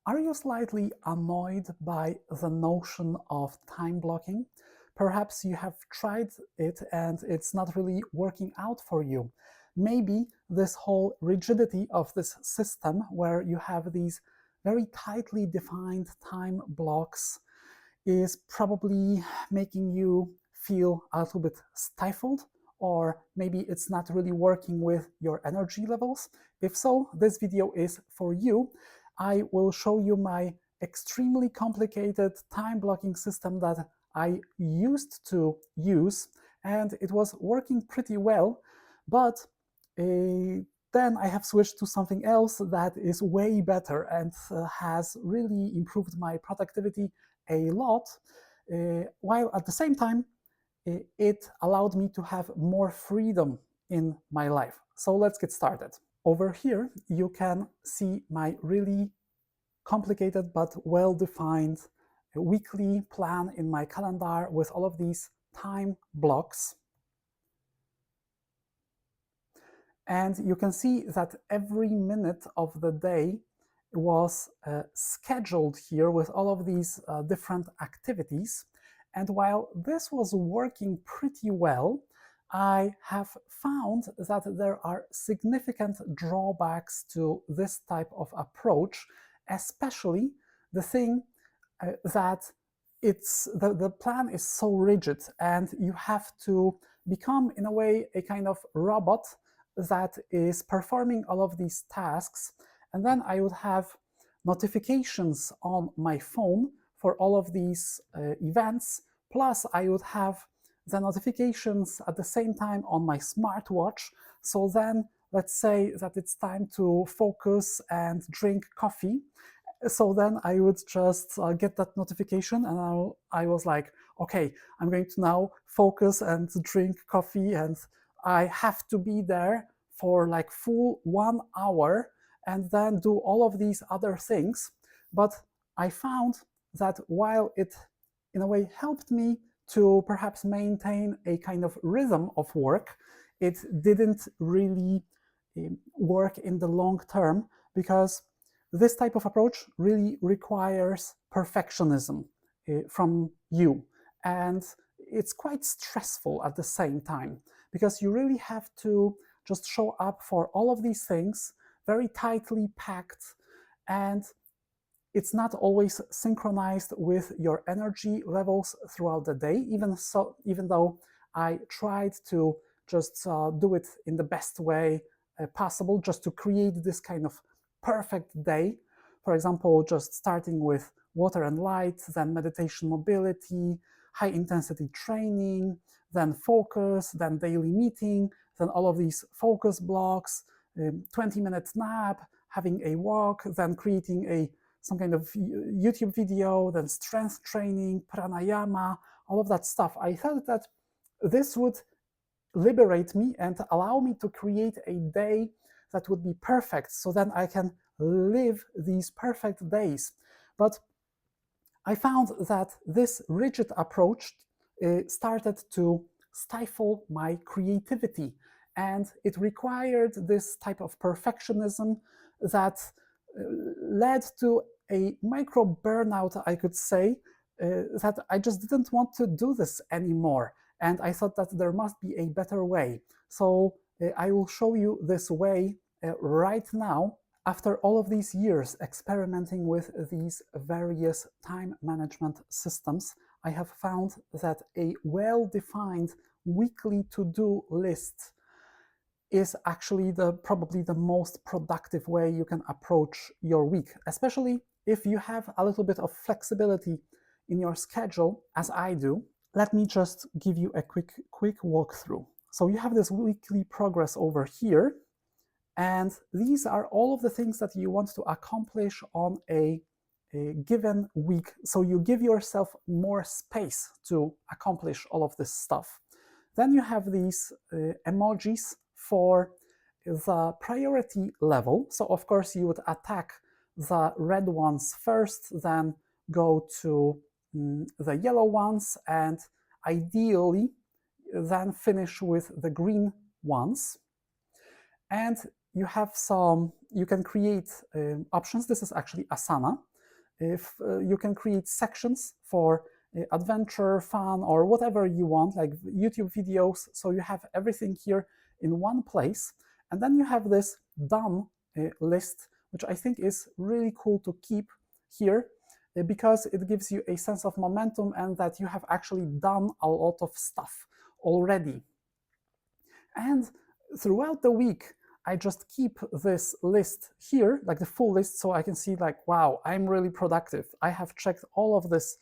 Are you slightly annoyed by the notion of time blocking? Perhaps you have tried it and it's not really working out for you. Maybe this whole rigidity of this system, where you have these very tightly defined time blocks, is probably making you feel a little bit stifled, or maybe it's not really working with your energy levels. If so, this video is for you. I will show you my extremely complicated time blocking system that I used to use, and it was working pretty well, but then I have switched to something else that is way better and has really improved my productivity a lot, while at the same time it allowed me to have more freedom in my life. So let's get started. Over here you can see my really complicated but well-defined weekly plan in my calendar with all of these time blocks. And you can see that every minute of the day was scheduled here with all of these different activities. And while this was working pretty well, I have found that there are significant drawbacks to this type of approach, especially the thing that the plan is so rigid and you have to become, in a way, a kind of robot that is performing all of these tasks. And then I would have notifications on my phone for all of these events. Plus, I would have the notifications at the same time on my smartwatch. So then, let's say that it's time to focus and drink coffee. So then I would just get that notification, and I was like, okay, I'm going to now focus and drink coffee, and I have to be there for like full 1 hour and then do all of these other things. But I found that while it in a way helped me to perhaps maintain a kind of rhythm of work, it didn't really work in the long term, because this type of approach really requires perfectionism from you. And it's quite stressful at the same time, because you really have to just show up for all of these things, very tightly packed, and it's not always synchronized with your energy levels throughout the day. Even though I tried to just do it in the best way possible, just to create this kind of perfect day. For example, just starting with water and light, then meditation, mobility, high intensity training, then focus, then daily meeting, then all of these focus blocks, 20-minute nap, having a walk, then creating some kind of YouTube video, then strength training, pranayama, all of that stuff. I thought that this would liberate me and allow me to create a day that would be perfect, so then I can live these perfect days. But I found that this rigid approach started to stifle my creativity, and it required this type of perfectionism that led to a micro burnout, I could say, that I just didn't want to do this anymore. And I thought that there must be a better way. So I will show you this way right now. After all of these years experimenting with these various time management systems, I have found that a well-defined weekly to-do list is actually probably the most productive way you can approach your week, especially if you have a little bit of flexibility in your schedule, as I do. Let me just give you a quick walkthrough. So you have this weekly progress over here, and these are all of the things that you want to accomplish on a given week. So you give yourself more space to accomplish all of this stuff. Then you have these emojis for the priority level. So of course you would attack the red ones first, then go to the yellow ones, and ideally then finish with the green ones. And you have you can create options. This is actually Asana. If you can create sections for adventure, fun, or whatever you want, like YouTube videos. So you have everything here in one place. And then you have this done list, which I think is really cool to keep here because it gives you a sense of momentum and that you have actually done a lot of stuff already. And throughout the week, I just keep this list here, like the full list, so I can see like, wow, I'm really productive. I have checked all of this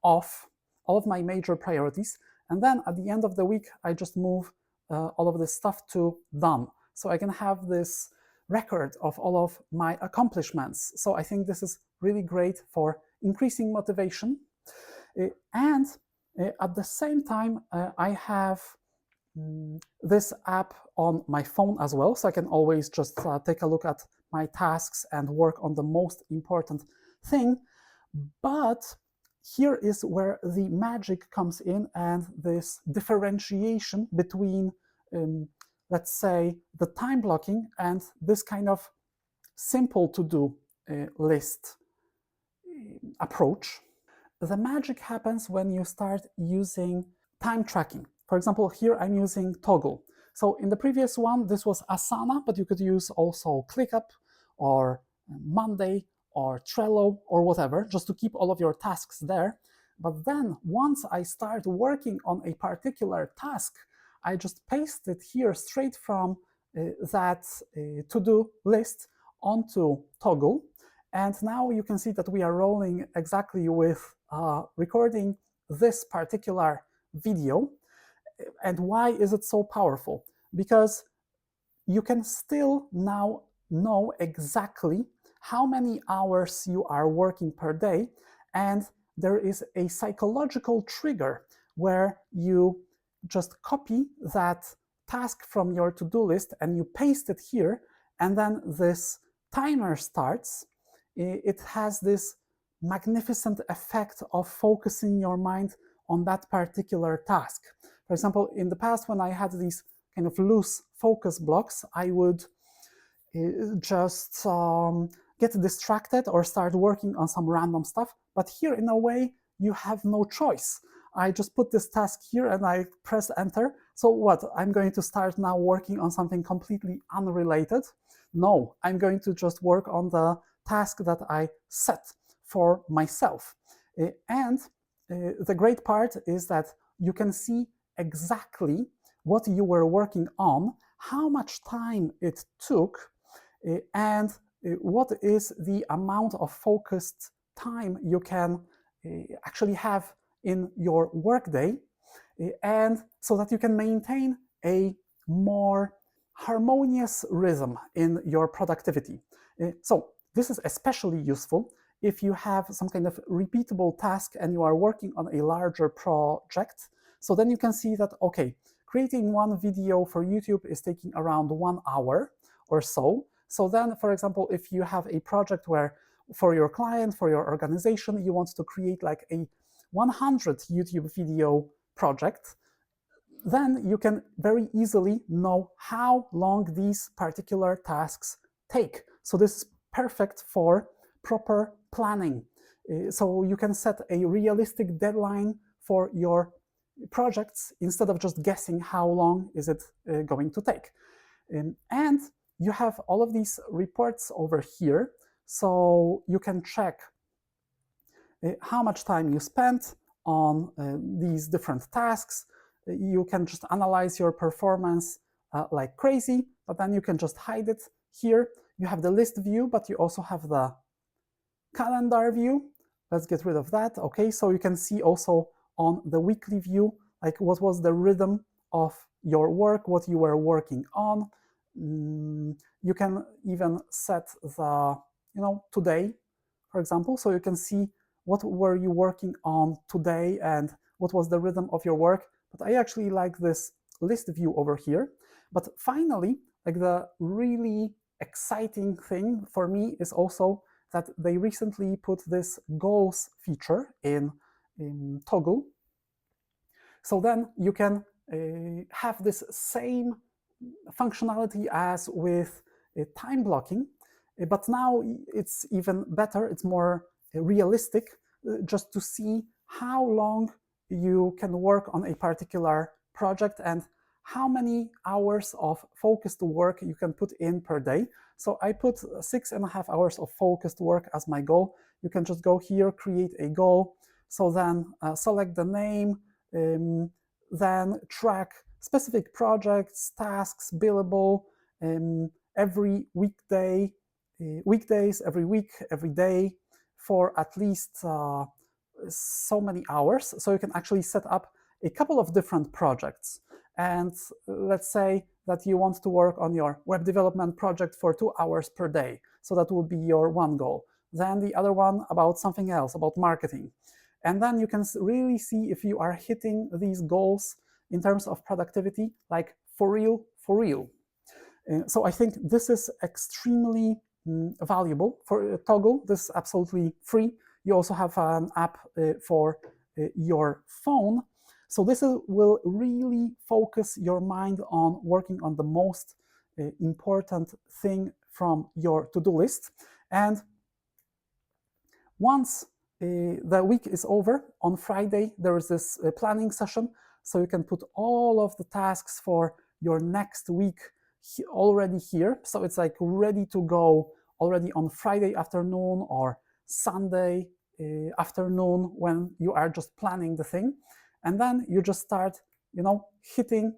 off, all of my major priorities. And then at the end of the week, I just move all of this stuff to done. So I can have this record of all of my accomplishments. So I think this is really great for increasing motivation. And at the same time, I have this app on my phone as well, so I can always just take a look at my tasks and work on the most important thing. But here is where the magic comes in and this differentiation between, let's say, the time blocking and this kind of simple to-do list approach. The magic happens when you start using time tracking. For example, here I'm using Todo. So in the previous one, this was Asana, but you could use also ClickUp or Monday or Trello or whatever, just to keep all of your tasks there. But then once I start working on a particular task, I just paste it here straight from that to-do list onto Toggle. And now you can see that we are rolling exactly with recording this particular video. And why is it so powerful? Because you can still now know exactly how many hours you are working per day, and there is a psychological trigger where you just copy that task from your to-do list and you paste it here, and then this timer starts. It has this magnificent effect of focusing your mind on that particular task. For example, in the past, when I had these kind of loose focus blocks, I would just get distracted or start working on some random stuff. But here, in a way, you have no choice. I just put this task here and I press enter. So what? I'm going to start now working on something completely unrelated? No, I'm going to just work on the task that I set for myself. And the great part is that you can see exactly what you were working on, how much time it took, and what is the amount of focused time you can actually have in your workday, and so that you can maintain a more harmonious rhythm in your productivity. So this is especially useful if you have some kind of repeatable task and you are working on a larger project. So then you can see that, okay, creating one video for YouTube is taking around 1 hour or so. So then, for example, if you have a project where for your client, for your organization, you want to create like a 100 YouTube video project, then you can very easily know how long these particular tasks take. So this is perfect for proper planning. So you can set a realistic deadline for your projects instead of just guessing how long is it going to take. And you have all of these reports over here, so you can check how much time you spent on these different tasks. You can just analyze your performance like crazy, but then you can just hide it here. You have the list view, but you also have the calendar view. Let's get rid of that. Okay, so you can see also on the weekly view, like what was the rhythm of your work, what you were working on. You can even set the, today, for example, so you can see what were you working on today and what was the rhythm of your work. But I actually like this list view over here. But finally, like the really exciting thing for me is also that they recently put this goals feature in Toggle. So then you can have this same functionality as with time blocking, but now it's even better. It's more realistic, just to see how long you can work on a particular project and how many hours of focused work you can put in per day. So I put 6.5 hours of focused work as my goal. You can just go here, create a goal. So then select the name, then track specific projects, tasks, billable, every weekday, weekdays, every week, every day, for at least so many hours. So you can actually set up a couple of different projects. And let's say that you want to work on your web development project for 2 hours per day. So that would be your one goal. Then the other one about something else, about marketing. And then you can really see if you are hitting these goals in terms of productivity, like for real, for real. So I think this is extremely valuable. For Toggle, this is absolutely free. You also have an app for your phone. So this will really focus your mind on working on the most important thing from your to-do list. And once the week is over, on Friday, there is this planning session. So you can put all of the tasks for your next week already here. So it's like ready to go already on Friday afternoon or Sunday afternoon when you are just planning the thing. And then you just start, hitting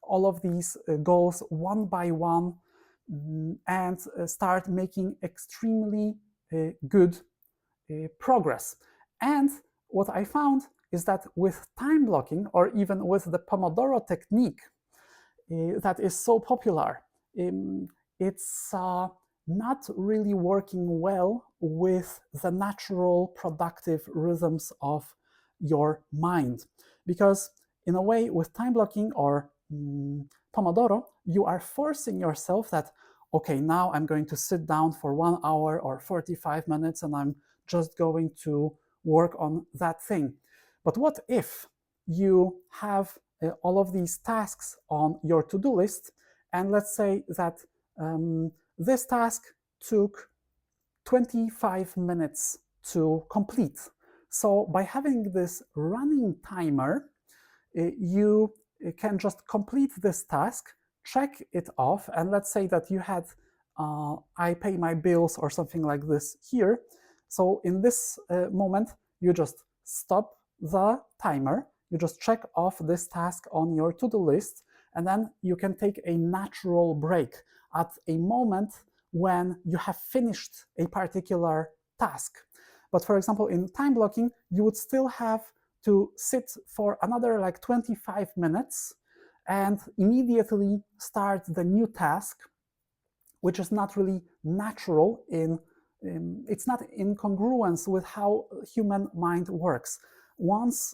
all of these goals one by one, and start making extremely good progress. And what I found is that with time blocking, or even with the Pomodoro technique that is so popular, it's not really working well with the natural productive rhythms of your mind. Because in a way, with time blocking or Pomodoro, you are forcing yourself that, okay, now I'm going to sit down for 1 hour or 45 minutes and I'm just going to work on that thing. But what if you have all of these tasks on your to-do list, and let's say that this task took 25 minutes to complete. So by having this running timer, you can just complete this task, check it off, and let's say that you had I pay my bills or something like this here. So in this moment, you just stop the timer, you just check off this task on your to-do list, and then you can take a natural break at a moment when you have finished a particular task. But for example, in time blocking, you would still have to sit for another like 25 minutes and immediately start the new task, which is not really natural it's not in congruence with how human mind works. Once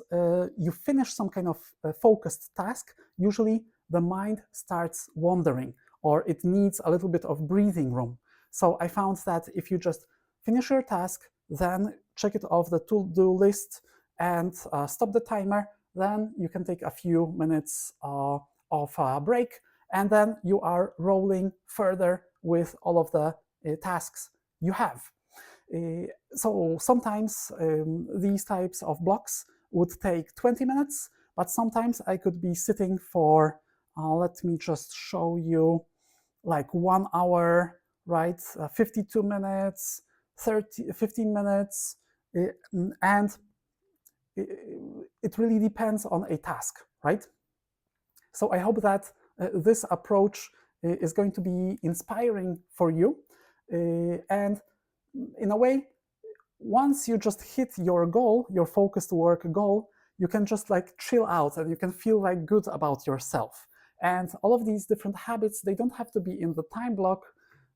you finish some kind of focused task, usually the mind starts wandering, or it needs a little bit of breathing room. So I found that if you just finish your task, then check it off the to-do list and stop the timer, then you can take a few minutes of a break, and then you are rolling further with all of the tasks you have. So sometimes these types of blocks would take 20 minutes, but sometimes I could be sitting for, let me just show you, like 1 hour, right? 52 minutes, 15 minutes, and it really depends on a task, right? So I hope that this approach is going to be inspiring for you. And in a way, once you just hit your goal, your focused work goal, you can just like chill out and you can feel like good about yourself. And all of these different habits, they don't have to be in the time block.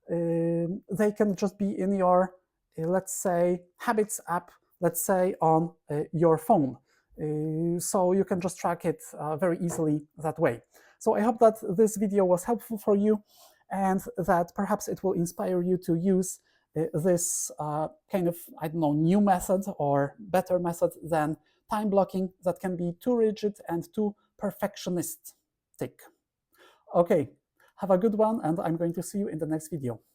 They can just be in your, let's say, habits app, let's say on your phone. So you can just track it very easily that way. So I hope that this video was helpful for you and that perhaps it will inspire you to use this kind of, I don't know, new method or better method than time blocking that can be too rigid and too perfectionistic. Okay, have a good one, and I'm going to see you in the next video.